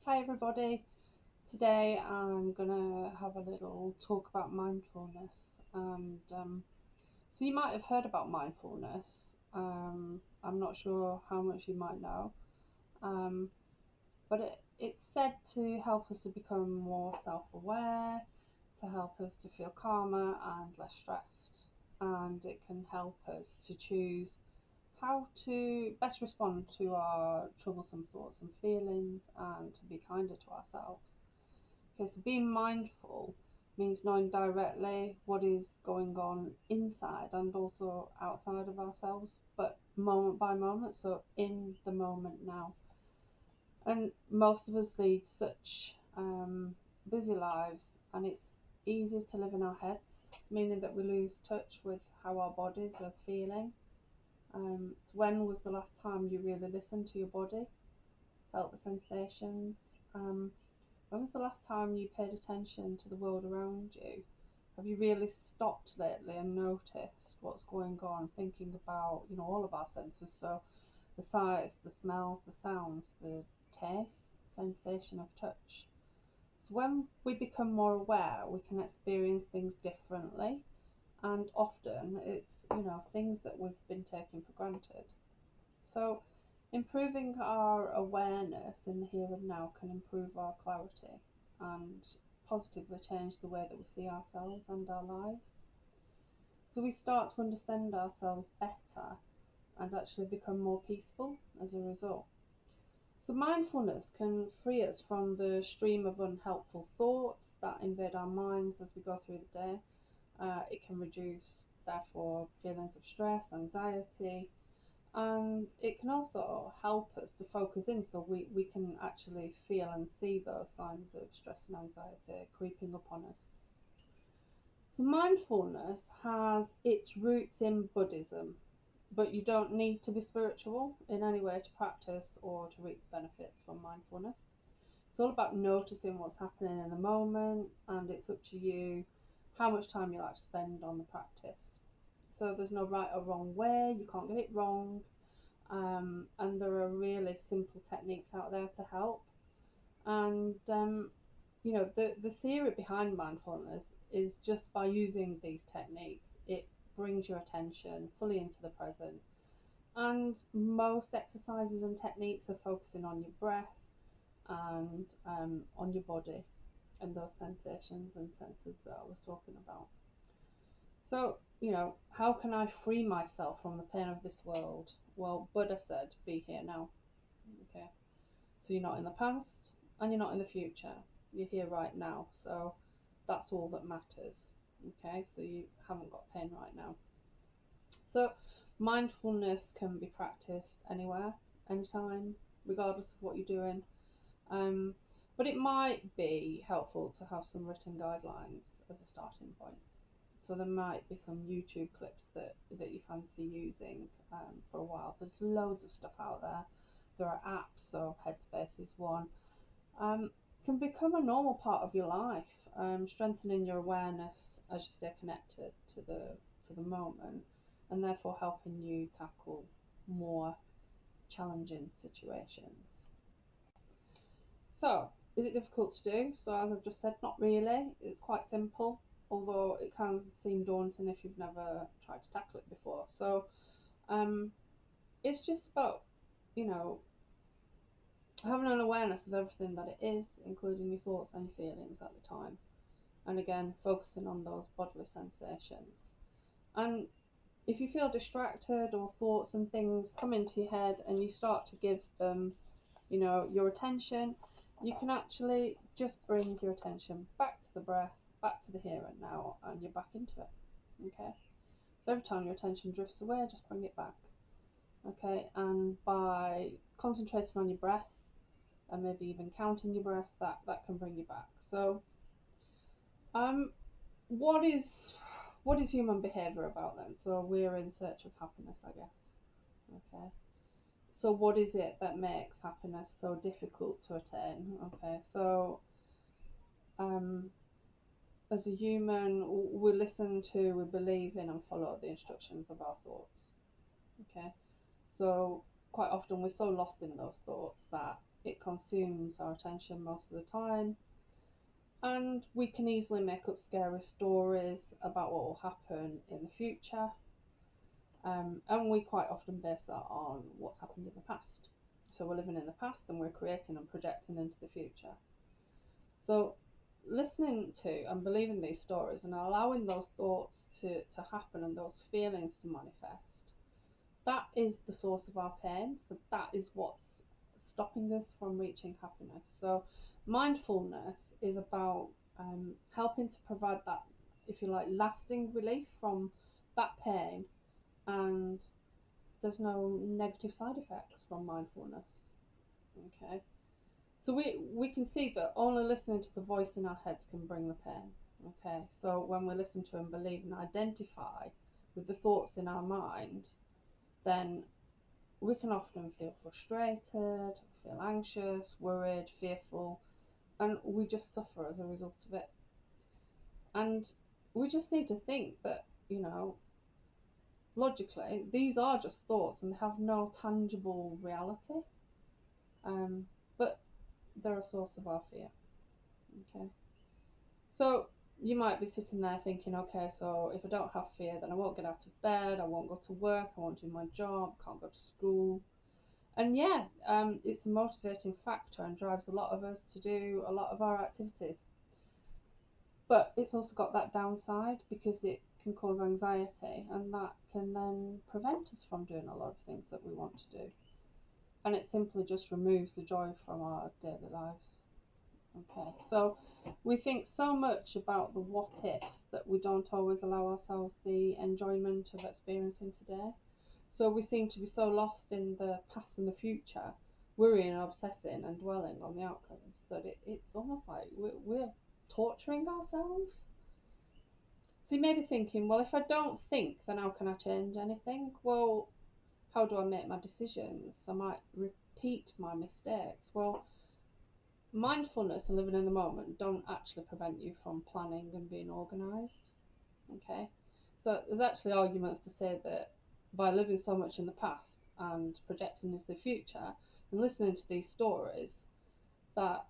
Hi everybody. Today I'm gonna have a little talk about mindfulness, and so you might have heard about mindfulness. I'm not sure how much you might know, um, but it's said to help us to become more self-aware, to help us to feel calmer and less stressed, and it can help us to choose how to best respond to our troublesome thoughts and feelings, and to be kinder to ourselves. Okay, so being mindful means knowing directly what is going on inside and also outside of ourselves, but moment by moment, so in the moment now. And most of us lead such busy lives, and it's easy to live in our heads, meaning that we lose touch with how our bodies are feeling. So when was the last time you really listened to your body, felt the sensations? Um, When was the last time you paid attention to the world around you? Have you really stopped lately and noticed what's going on, thinking about, all of our senses? So the sights, the smells, the sounds, the taste, sensation of touch. So when we become more aware, we can experience things differently, and often it's, things that we've been taking for granted. So improving our awareness in the here and now can improve our clarity and positively change the way that we see ourselves and our lives. So we start to understand ourselves better and actually become more peaceful as a result. So mindfulness can free us from the stream of unhelpful thoughts that invade our minds as we go through the day. It can reduce, therefore, feelings of stress, anxiety, and it can also help us to focus in, so we can actually feel and see those signs of stress and anxiety creeping upon us. So mindfulness has its roots in Buddhism, but you don't need to be spiritual in any way to practice or to reap benefits from mindfulness. It's all about noticing what's happening in the moment, and it's up to you how much time you like to spend on the practice. So there's no right or wrong way, you can't get it wrong, and there are really simple techniques out there to help. And the theory behind mindfulness is just by using these techniques, it brings your attention fully into the present. And most exercises and techniques are focusing on your breath and on your body and those sensations and senses that I was talking about. So, how can I free myself from the pain of this world? Well, Buddha said, be here now. Okay, so you're not in the past and you're not in the future. You're here right now. So that's all that matters. Okay, so you haven't got pain right now. So mindfulness can be practiced anywhere, anytime, regardless of what you're doing. Um, but it might be helpful to have some written guidelines as a starting point. So there might be some YouTube clips that you fancy using for a while. There's loads of stuff out there. There are apps, so Headspace is one. Um, can become a normal part of your life, strengthening your awareness as you stay connected to the moment, and therefore helping you tackle more challenging situations. So, is it difficult to do? So, as I've just said, not really. It's quite simple, although it can seem daunting if you've never tried to tackle it before. So, um, it's just about, you know, having an awareness of everything that it is, including your thoughts and your feelings at the time. And again, focusing on those bodily sensations. And if you feel distracted or thoughts and things come into your head and you start to give them, your attention, you can actually just bring your attention back to the breath, back to the here and now, and you're back into it. Okay? So every time your attention drifts away, just bring it back. Okay? And by concentrating on your breath and maybe even counting your breath, that can bring you back. So, um, what is what is human behavior about then? So we're in search of happiness, I guess. Okay. So what is it that makes happiness so difficult to attain? Okay. So um, as a human, we listen to, we believe in, and follow the instructions of our thoughts. Okay. So quite often we're so lost in those thoughts that it consumes our attention most of the time, and we can easily make up scary stories about what will happen in the future. And we quite often base that on what's happened in the past. So we're living in the past and we're creating and projecting into the future. So listening to and believing these stories and allowing those thoughts to happen and those feelings to manifest, that is the source of our pain. So that is what's stopping us from reaching happiness. So mindfulness is about helping to provide that, if you like, lasting relief from that pain, and there's no negative side effects from mindfulness. Okay. So we can see that only listening to the voice in our heads can bring the pain. Okay. So when we listen to and believe and identify with the thoughts in our mind, then we can often feel frustrated, feel anxious, worried, fearful, and we just suffer as a result of it. And we just need to think that, logically, these are just thoughts and they have no tangible reality, but they're a source of our fear. Okay, so you might be sitting there thinking, okay, so if I don't have fear, then I won't get out of bed, I won't go to work, I won't do my job, can't go to school. And yeah, it's a motivating factor and drives a lot of us to do a lot of our activities. But it's also got that downside because it can cause anxiety, and that can then prevent us from doing a lot of things that we want to do. And it simply just removes the joy from our daily lives. Okay, so we think so much about the what ifs that we don't always allow ourselves the enjoyment of experiencing today. So we seem to be so lost in the past and the future, worrying and obsessing and dwelling on the outcomes, that it's almost like we're torturing ourselves. So you may be thinking, well, if I don't think, then how can I change anything? Well, how do I make my decisions? I might repeat my mistakes. Well, mindfulness and living in the moment don't actually prevent you from planning and being organised. Okay, so there's actually arguments to say that by living so much in the past and projecting into the future and listening to these stories, that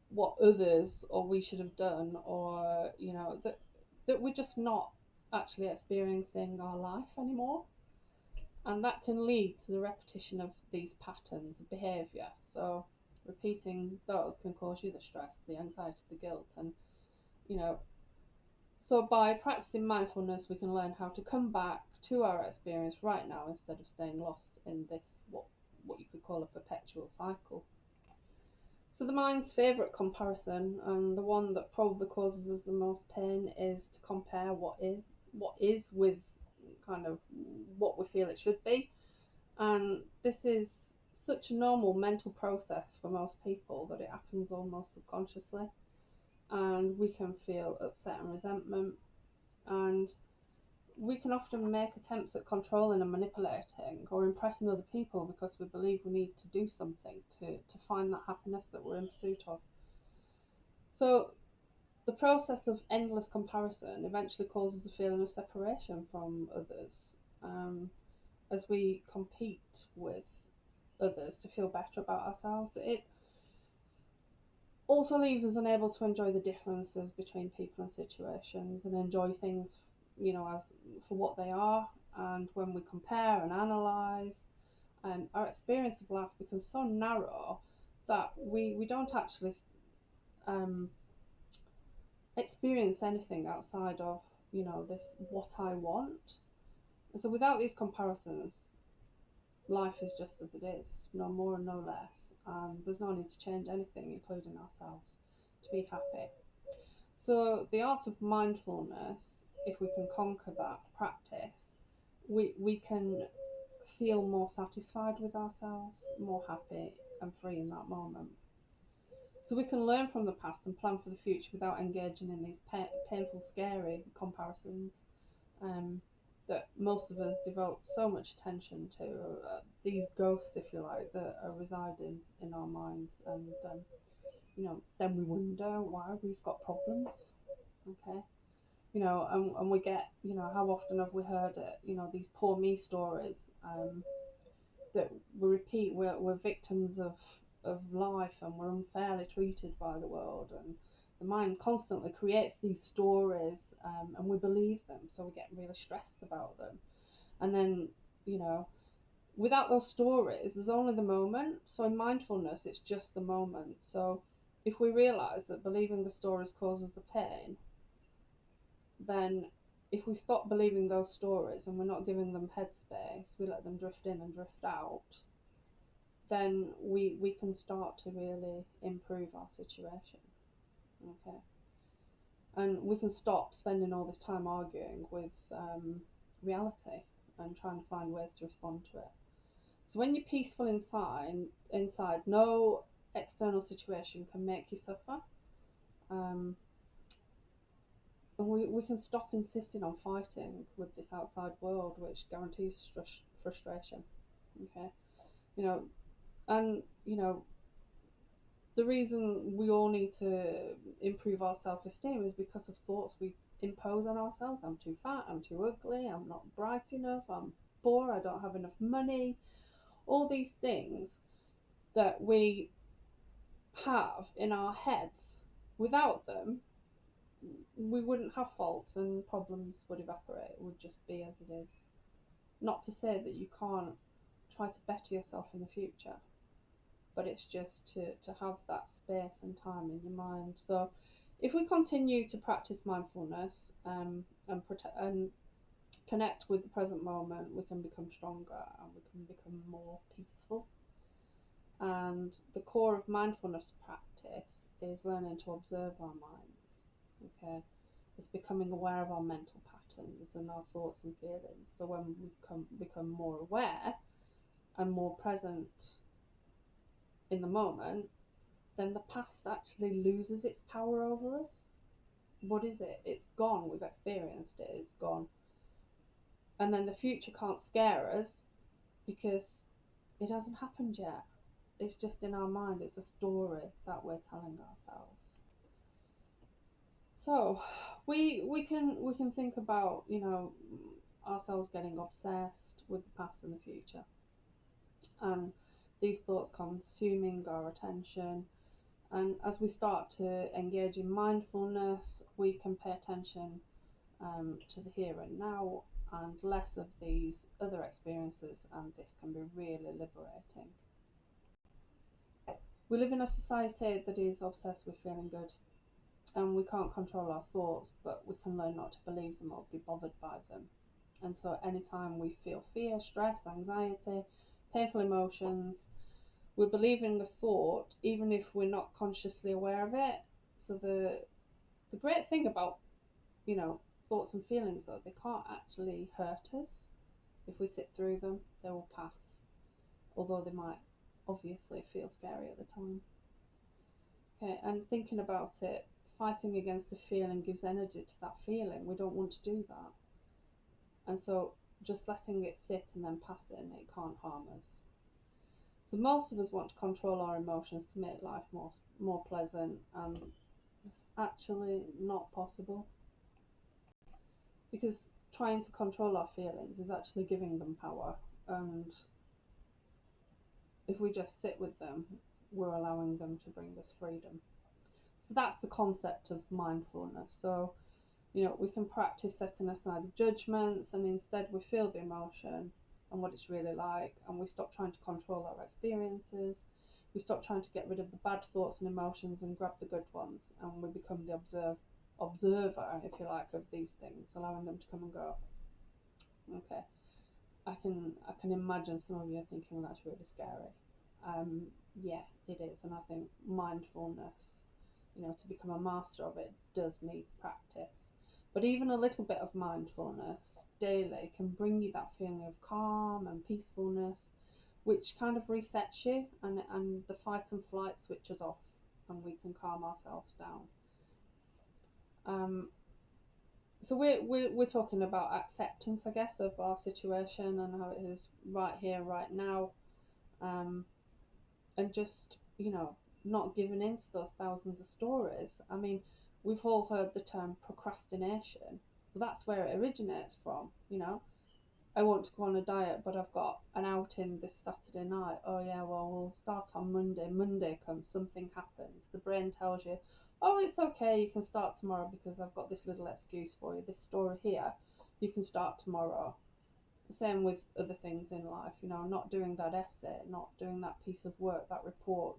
what others or we should have done, or that we're just not actually experiencing our life anymore, and that can lead to the repetition of these patterns of behaviour. So repeating those can cause you the stress, the anxiety, the guilt, and you know so by practicing mindfulness, we can learn how to come back to our experience right now instead of staying lost in this what you could call a perpetual cycle. So the mind's favourite comparison, and the one that probably causes us the most pain, is to compare what is with kind of what we feel it should be. And this is such a normal mental process for most people that it happens almost subconsciously. And we can feel upset and resentment, and we can often make attempts at controlling and manipulating or impressing other people because we believe we need to do something to find that happiness that we're in pursuit of. So the process of endless comparison eventually causes a feeling of separation from others, um, as we compete with others to feel better about ourselves. It also leaves us unable to enjoy the differences between people and situations and enjoy things, as for what they are. And when we compare and analyze, our experience of life becomes so narrow that we don't actually um, experience anything outside of this what I want. And so without these comparisons, life is just as it is, no more and no less. There's no need to change anything, including ourselves, to be happy. So the art of mindfulness, if we can conquer that practice, we can feel more satisfied with ourselves, more happy and free in that moment. So we can learn from the past and plan for the future without engaging in these painful, scary comparisons, that most of us devote so much attention to. These ghosts, if you like, that are residing in our minds, and then we wonder why we've got problems. Okay, and we get, how often have we heard it? These poor me stories, that we repeat. We're victims of of life and we're unfairly treated by the world, and the mind constantly creates these stories, and we believe them, so we get really stressed about them. And then, you know, without those stories, there's only the moment. So in mindfulness, it's just the moment. So if we realize that believing the stories causes the pain, then if we stop believing those stories and we're not giving them headspace, we let them drift in and drift out, then we can start to really improve our situation. Okay. And we can stop spending all this time arguing with reality and trying to find ways to respond to it. So when you're peaceful inside, no external situation can make you suffer. Um, and we can stop insisting on fighting with this outside world, which guarantees frustration. Okay, you know, and you know, the reason we all need to improve our self-esteem is because of thoughts we impose on ourselves. I'm too fat, I'm too ugly, I'm not bright enough, I'm poor, I don't have enough money. All these things that we have in our heads. Without them, we wouldn't have faults and problems would evaporate. It would just be as it is. Not to say that you can't try to better yourself in the future, but it's just to have that space and time in your mind. So if we continue to practice mindfulness, and connect with the present moment, we can become stronger and we can become more peaceful. And the core of mindfulness practice is learning to observe our minds. Okay, it's becoming aware of our mental patterns and our thoughts and feelings. So when we become more aware and more present in the moment, then the past actually loses its power over us. What is it? It's gone. We've experienced it. It's gone. And then the future can't scare us because it hasn't happened yet. It's just in our mind. It's a story that we're telling ourselves. So we can think about, ourselves getting obsessed with the past and the future, and these thoughts consuming our attention. And as we start to engage in mindfulness, we can pay attention to the here and now and less of these other experiences, and this can be really liberating. We live in a society that is obsessed with feeling good, and we can't control our thoughts, but we can learn not to believe them or be bothered by them. And so, anytime we feel fear, stress, anxiety, painful emotions, we're believing the thought, even if we're not consciously aware of it. So, the great thing about, you know, thoughts and feelings, though, they can't actually hurt us. If we sit through them, they will pass, although they might obviously feel scary at the time. Okay, and thinking about it, fighting against a feeling gives energy to that feeling. We don't want to do that. And so just letting it sit and then passing, it can't harm us. So most of us want to control our emotions to make life more pleasant, and it's actually not possible, because trying to control our feelings is actually giving them power. And if we just sit with them, we're allowing them to bring us freedom. So that's the concept of mindfulness. So, we can practice setting aside the judgments, and instead we feel the emotion and what it's really like, and we stop trying to control our experiences. We stop trying to get rid of the bad thoughts and emotions and grab the good ones, and we become the observer, if you like, of these things, allowing them to come and go. Okay. I can imagine some of you are thinking, well, that's really scary. Um, yeah, it is, and I think mindfulness, to become a master of it, does need practice. But even a little bit of mindfulness daily can bring you that feeling of calm and peacefulness, which kind of resets you, and the fight and flight switches off, and we can calm ourselves down. Um, so we're talking about acceptance, I guess, of our situation and how it is right here, right now, um, and just, not giving in to those thousands of stories. I mean, we've all heard the term procrastination. Well, that's where it originates from. I want to go on a diet, but I've got an outing this Saturday night. Oh yeah, well we'll start on Monday. Monday comes, something happens. The brain tells you, oh it's okay, you can start tomorrow because I've got this little excuse for you. This story here, you can start tomorrow. Same with other things in life, not doing that essay, not doing that piece of work, that report.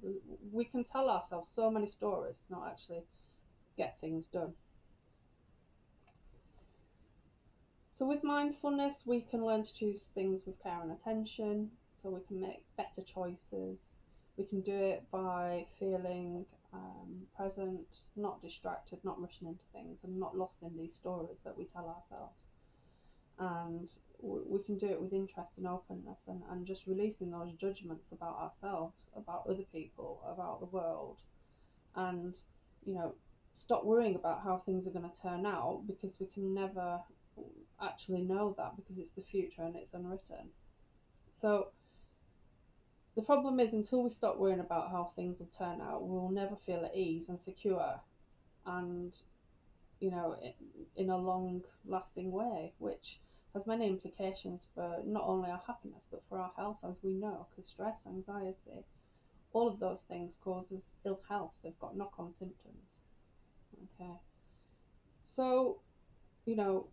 We can tell ourselves so many stories to not actually get things done. So with mindfulness, we can learn to choose things with care and attention, so we can make better choices. We can do it by feeling present, not distracted, not rushing into things, and not lost in these stories that we tell ourselves. And we can do it with interest and openness, and just releasing those judgments about ourselves, about other people, about the world, and you know stop worrying about how things are going to turn out, because we can never actually know that, because it's the future and it's unwritten. So the problem is, until we stop worrying about how things will turn out, we'll never feel at ease and secure, and you know, in a long lasting way, which has many implications for not only our happiness but for our health, as we know, because stress, anxiety, all of those things causes ill health. They've got knock on symptoms. Okay. So, you know,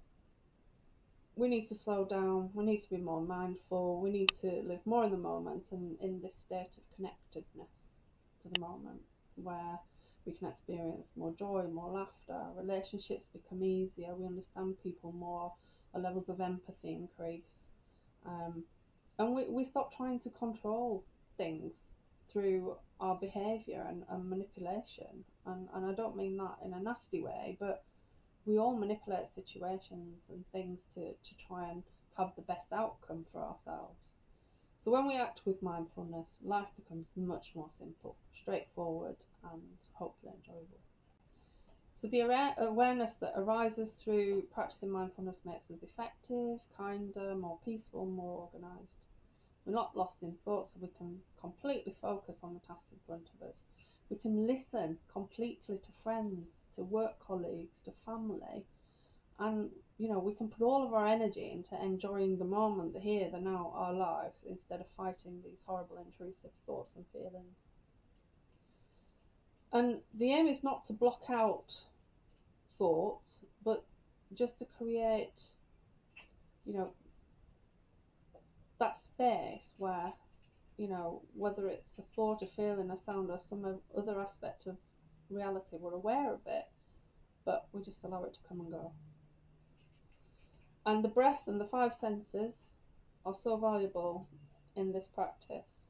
we need to slow down, we need to be more mindful, we need to live more in the moment and in this state of connectedness to the moment, where we can experience more joy, more laughter, our relationships become easier, we understand people more, our levels of empathy increase, um, and we stop trying to control things through our behaviour and manipulation. And I don't mean that in a nasty way, but we all manipulate situations and things to try and have the best outcome for ourselves. So when we act with mindfulness, life becomes much more simple, straightforward, and hopefully enjoyable. So the awareness that arises through practicing mindfulness makes us effective, kinder, more peaceful, more organised. We're not lost in thought, so we can completely focus on the task in front of us. We can listen completely to friends, to work colleagues, to family, and we can put all of our energy into enjoying the moment, the here, the now, our lives, instead of fighting these horrible intrusive thoughts and feelings. And the aim is not to block out thoughts, but just to create you know that space where, whether it's a thought, a feeling, a sound, or some other aspect of reality, we're aware of it, but we just allow it to come and go. And the breath and the five senses are so valuable in this practice.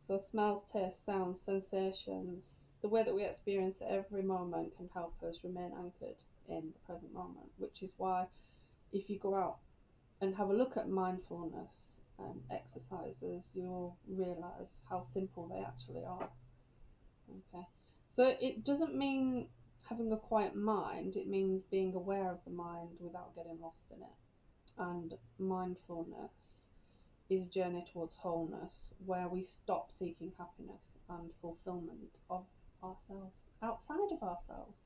So smells, tastes, sounds, sensations, the way that we experience every moment can help us remain anchored in the present moment, which is why if you go out and have a look at mindfulness exercises, you'll realise how simple they actually are. Okay, so it doesn't mean having a quiet mind, it means being aware of the mind without getting lost in it. And mindfulness is a journey towards wholeness, where we stop seeking happiness and fulfillment of ourselves, outside of ourselves.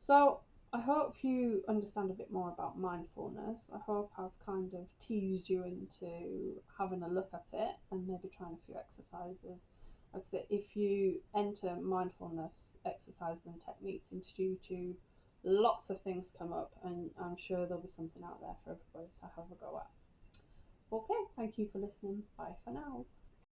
So I hope you understand a bit more about mindfulness. I hope I've kind of teased you into having a look at it and maybe trying a few exercises. Like I said, if you enter mindfulness exercises and techniques into YouTube, lots of things come up, and I'm sure there'll be something out there for everybody to have a go at. Okay, thank you for listening. Bye for now.